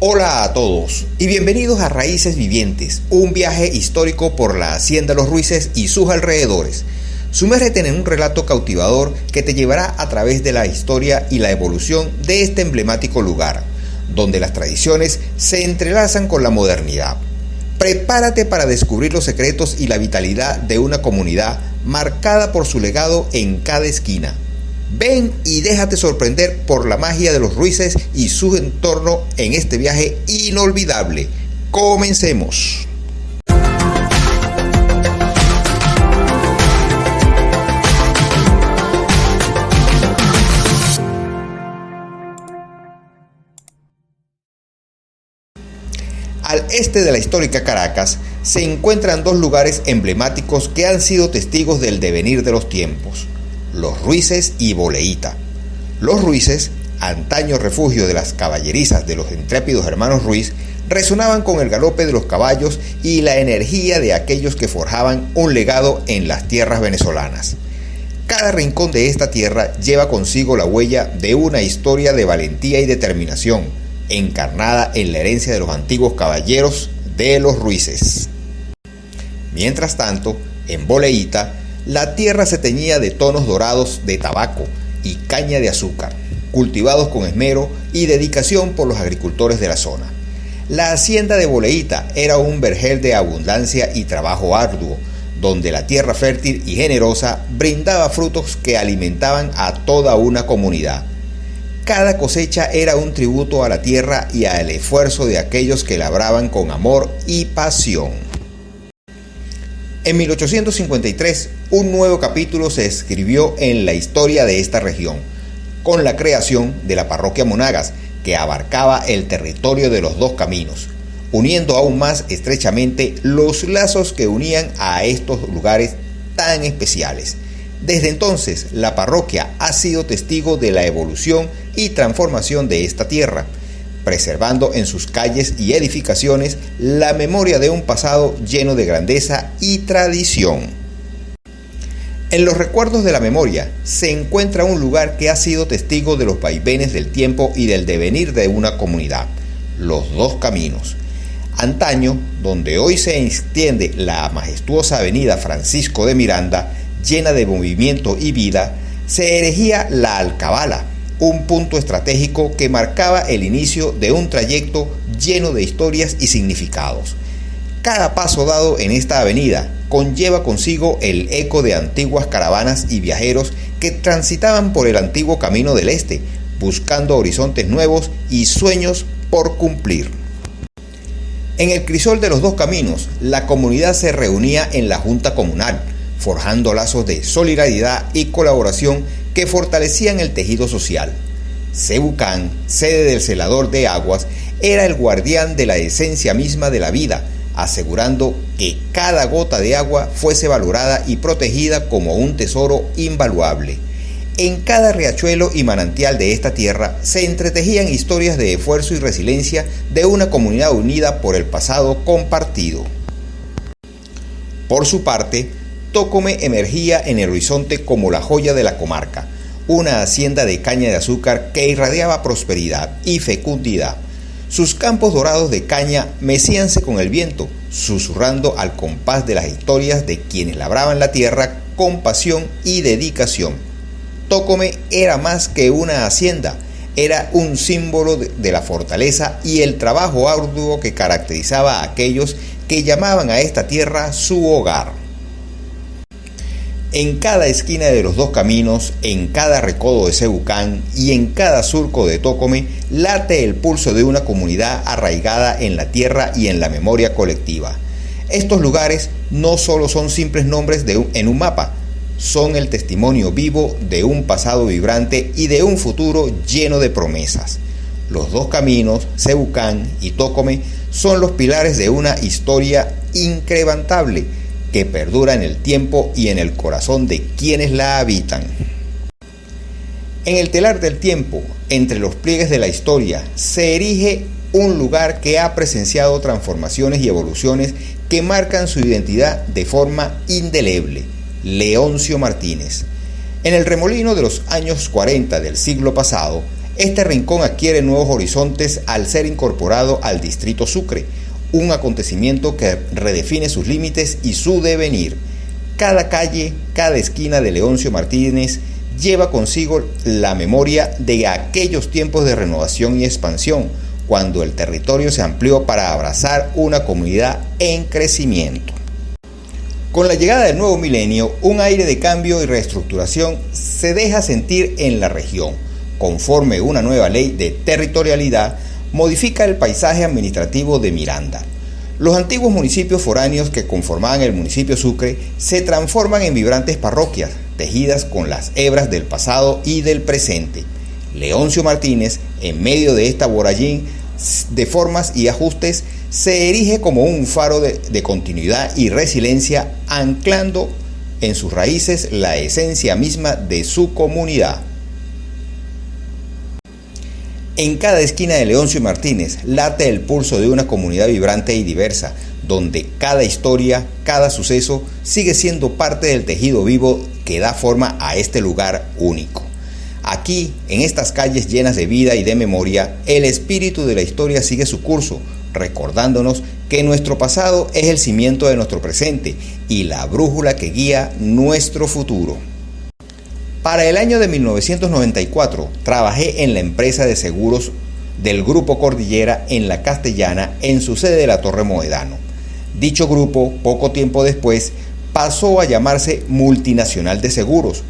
Hola a todos y bienvenidos a Raíces Vivientes, un viaje histórico por la Hacienda Los Ruices y sus alrededores. Sumérgete en un relato cautivador que te llevará a través de la historia y la evolución de este emblemático lugar, donde las tradiciones se entrelazan con la modernidad. Prepárate para descubrir los secretos y la vitalidad de una comunidad marcada por su legado en cada esquina. Ven y déjate sorprender por la magia de los Ruices y su entorno en este viaje inolvidable. ¡Comencemos! Al este de la histórica Caracas se encuentran dos lugares emblemáticos que han sido testigos del devenir de los tiempos: Los Ruices y Boleíta. Los Ruices, antaño refugio de las caballerizas de los intrépidos hermanos Ruiz, resonaban con el galope de los caballos y la energía de aquellos que forjaban un legado en las tierras venezolanas. Cada rincón de esta tierra lleva consigo la huella de una historia de valentía y determinación, encarnada en la herencia de los antiguos caballeros de los Ruices. Mientras tanto, en Boleíta, la tierra se teñía de tonos dorados de tabaco y caña de azúcar, cultivados con esmero y dedicación por los agricultores de la zona. La hacienda de Boleíta era un vergel de abundancia y trabajo arduo, donde la tierra fértil y generosa brindaba frutos que alimentaban a toda una comunidad. Cada cosecha era un tributo a la tierra y al esfuerzo de aquellos que labraban con amor y pasión. En 1853, un nuevo capítulo se escribió en la historia de esta región, con la creación de la parroquia Monagas, que abarcaba el territorio de los dos caminos, uniendo aún más estrechamente los lazos que unían a estos lugares tan especiales. Desde entonces, la parroquia ha sido testigo de la evolución y transformación de esta tierra, preservando en sus calles y edificaciones la memoria de un pasado lleno de grandeza y tradición. En los recuerdos de la memoria se encuentra un lugar que ha sido testigo de los vaivenes del tiempo y del devenir de una comunidad: Los Dos Caminos. Antaño, donde hoy se extiende la majestuosa avenida Francisco de Miranda, llena de movimiento y vida, se erigía la Alcabala, un punto estratégico que marcaba el inicio de un trayecto lleno de historias y significados. Cada paso dado en esta avenida conlleva consigo el eco de antiguas caravanas y viajeros que transitaban por el antiguo camino del este, buscando horizontes nuevos y sueños por cumplir. En el crisol de los dos caminos, la comunidad se reunía en la junta comunal, forjando lazos de solidaridad y colaboración que fortalecían el tejido social. Cebucán, sede del celador de aguas, era el guardián de la esencia misma de la vida, asegurando que cada gota de agua fuese valorada y protegida como un tesoro invaluable. En cada riachuelo y manantial de esta tierra se entretejían historias de esfuerzo y resiliencia de una comunidad unida por el pasado compartido. Por su parte, Tócome emergía en el horizonte como la joya de la comarca, una hacienda de caña de azúcar que irradiaba prosperidad y fecundidad. Sus campos dorados de caña mecíanse con el viento, susurrando al compás de las historias de quienes labraban la tierra con pasión y dedicación. Tócome era más que una hacienda, era un símbolo de la fortaleza y el trabajo arduo que caracterizaba a aquellos que llamaban a esta tierra su hogar. En cada esquina de los dos caminos, en cada recodo de Cebucán y en cada surco de Tócome, late el pulso de una comunidad arraigada en la tierra y en la memoria colectiva. Estos lugares no solo son simples nombres en un mapa, son el testimonio vivo de un pasado vibrante y de un futuro lleno de promesas. Los dos caminos, Cebucán y Tócome, son los pilares de una historia increbrantable que perdura en el tiempo y en el corazón de quienes la habitan. En el telar del tiempo, entre los pliegues de la historia, se erige un lugar que ha presenciado transformaciones y evoluciones que marcan su identidad de forma indeleble: Leoncio Martínez. En el remolino de los años 40 del siglo pasado, Este rincón adquiere nuevos horizontes al ser incorporado al distrito Sucre, un acontecimiento que redefine sus límites y su devenir. Cada calle, cada esquina de Leoncio Martínez lleva consigo la memoria de aquellos tiempos de renovación y expansión, cuando el territorio se amplió para abrazar una comunidad en crecimiento. Con la llegada del nuevo milenio, un aire de cambio y reestructuración se deja sentir en la región, conforme una nueva ley de territorialidad modifica el paisaje administrativo de Miranda. Los antiguos municipios foráneos que conformaban el municipio Sucre se transforman en vibrantes parroquias, tejidas con las hebras del pasado y del presente. Leoncio Martínez, en medio de esta voragine de formas y ajustes, se erige como un faro de continuidad y resiliencia, anclando en sus raíces la esencia misma de su comunidad. En cada esquina de Leoncio Martínez late el pulso de una comunidad vibrante y diversa, donde cada historia, cada suceso sigue siendo parte del tejido vivo que da forma a este lugar único. Aquí, en estas calles llenas de vida y de memoria, el espíritu de la historia sigue su curso, recordándonos que nuestro pasado es el cimiento de nuestro presente y la brújula que guía nuestro futuro. Para el año de 1994, trabajé en la empresa de seguros del Grupo Cordillera en la Castellana, en su sede de la Torre Mohedano. Dicho grupo, poco tiempo después, pasó a llamarse Multinacional de Seguros.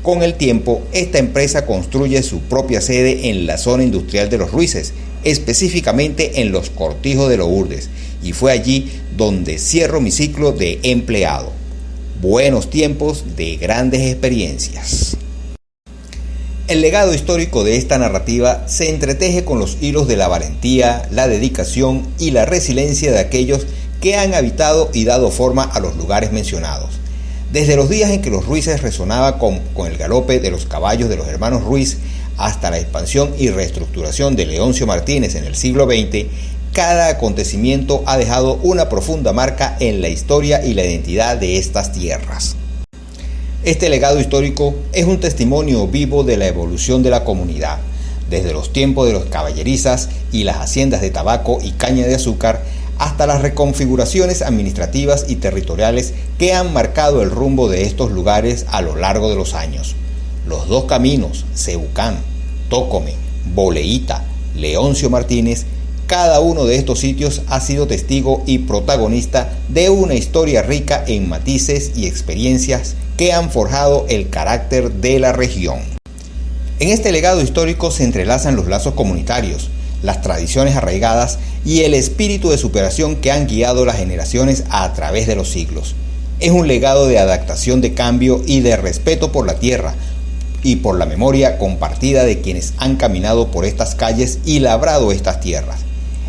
Con el tiempo, esta empresa construye su propia sede en la zona industrial de Los Ruices, específicamente en Los Cortijos de Lourdes, y fue allí donde cierro mi ciclo de empleado. Buenos tiempos de grandes experiencias. El legado histórico de esta narrativa se entreteje con los hilos de la valentía, la dedicación y la resiliencia de aquellos que han habitado y dado forma a los lugares mencionados. Desde los días en que Los Ruices resonaba con el galope de los caballos de los hermanos Ruiz, hasta la expansión y reestructuración de Leoncio Martínez en el siglo XX, cada acontecimiento ha dejado una profunda marca en la historia y la identidad de estas tierras. Este legado histórico es un testimonio vivo de la evolución de la comunidad, desde los tiempos de los caballerizas y las haciendas de tabaco y caña de azúcar, hasta las reconfiguraciones administrativas y territoriales que han marcado el rumbo de estos lugares a lo largo de los años. Los dos caminos, Cebucán, Tócome, Boleíta, Leoncio Martínez, cada uno de estos sitios ha sido testigo y protagonista de una historia rica en matices y experiencias que han forjado el carácter de la región. En este legado histórico se entrelazan los lazos comunitarios, las tradiciones arraigadas y el espíritu de superación que han guiado las generaciones a través de los siglos. Es un legado de adaptación, de cambio y de respeto por la tierra y por la memoria compartida de quienes han caminado por estas calles y labrado estas tierras.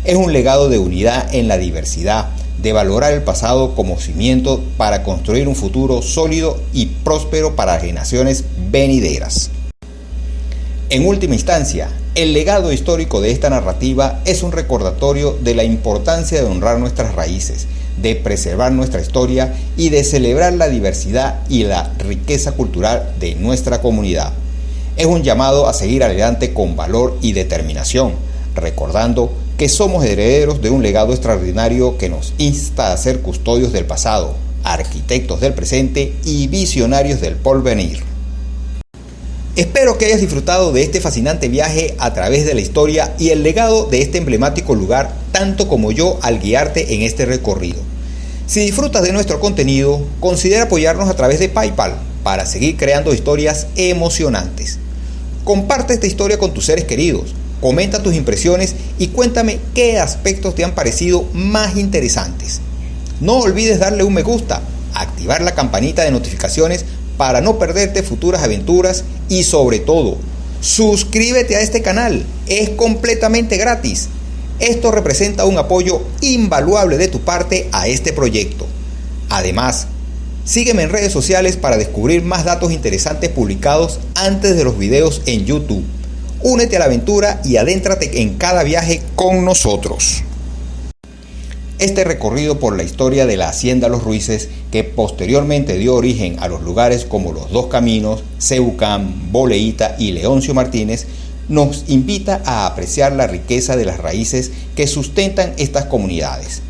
Es un legado de unidad en la diversidad, de valorar el pasado como cimiento para construir un futuro sólido y próspero para generaciones venideras. En última instancia, el legado histórico de esta narrativa es un recordatorio de la importancia de honrar nuestras raíces, de preservar nuestra historia y de celebrar la diversidad y la riqueza cultural de nuestra comunidad. Es un llamado a seguir adelante con valor y determinación, recordando que somos herederos de un legado extraordinario que nos insta a ser custodios del pasado, arquitectos del presente y visionarios del porvenir. Espero que hayas disfrutado de este fascinante viaje a través de la historia y el legado de este emblemático lugar, tanto como yo al guiarte en este recorrido. Si disfrutas de nuestro contenido, considera apoyarnos a través de PayPal para seguir creando historias emocionantes. Comparte esta historia con tus seres queridos, comenta tus impresiones y cuéntame qué aspectos te han parecido más interesantes. No olvides darle un me gusta, activar la campanita de notificaciones para no perderte futuras aventuras y sobre todo, suscríbete a este canal, es completamente gratis. Esto representa un apoyo invaluable de tu parte a este proyecto. Además, sígueme en redes sociales para descubrir más datos interesantes publicados antes de los videos en YouTube. Únete a la aventura y adéntrate en cada viaje con nosotros. Este recorrido por la historia de la Hacienda Los Ruices, que posteriormente dio origen a los lugares como Los Dos Caminos, Cebucán, Boleíta y Leoncio Martínez, nos invita a apreciar la riqueza de las raíces que sustentan estas comunidades.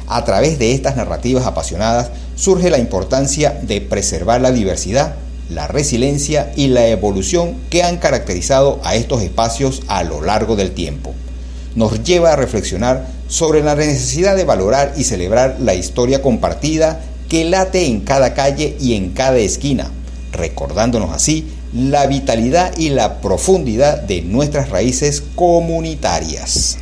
A través de estas narrativas apasionadas surge la importancia de preservar la diversidad, la resiliencia y la evolución que han caracterizado a estos espacios a lo largo del tiempo. Nos lleva a reflexionar sobre la necesidad de valorar y celebrar la historia compartida que late en cada calle y en cada esquina, recordándonos así la vitalidad y la profundidad de nuestras raíces comunitarias.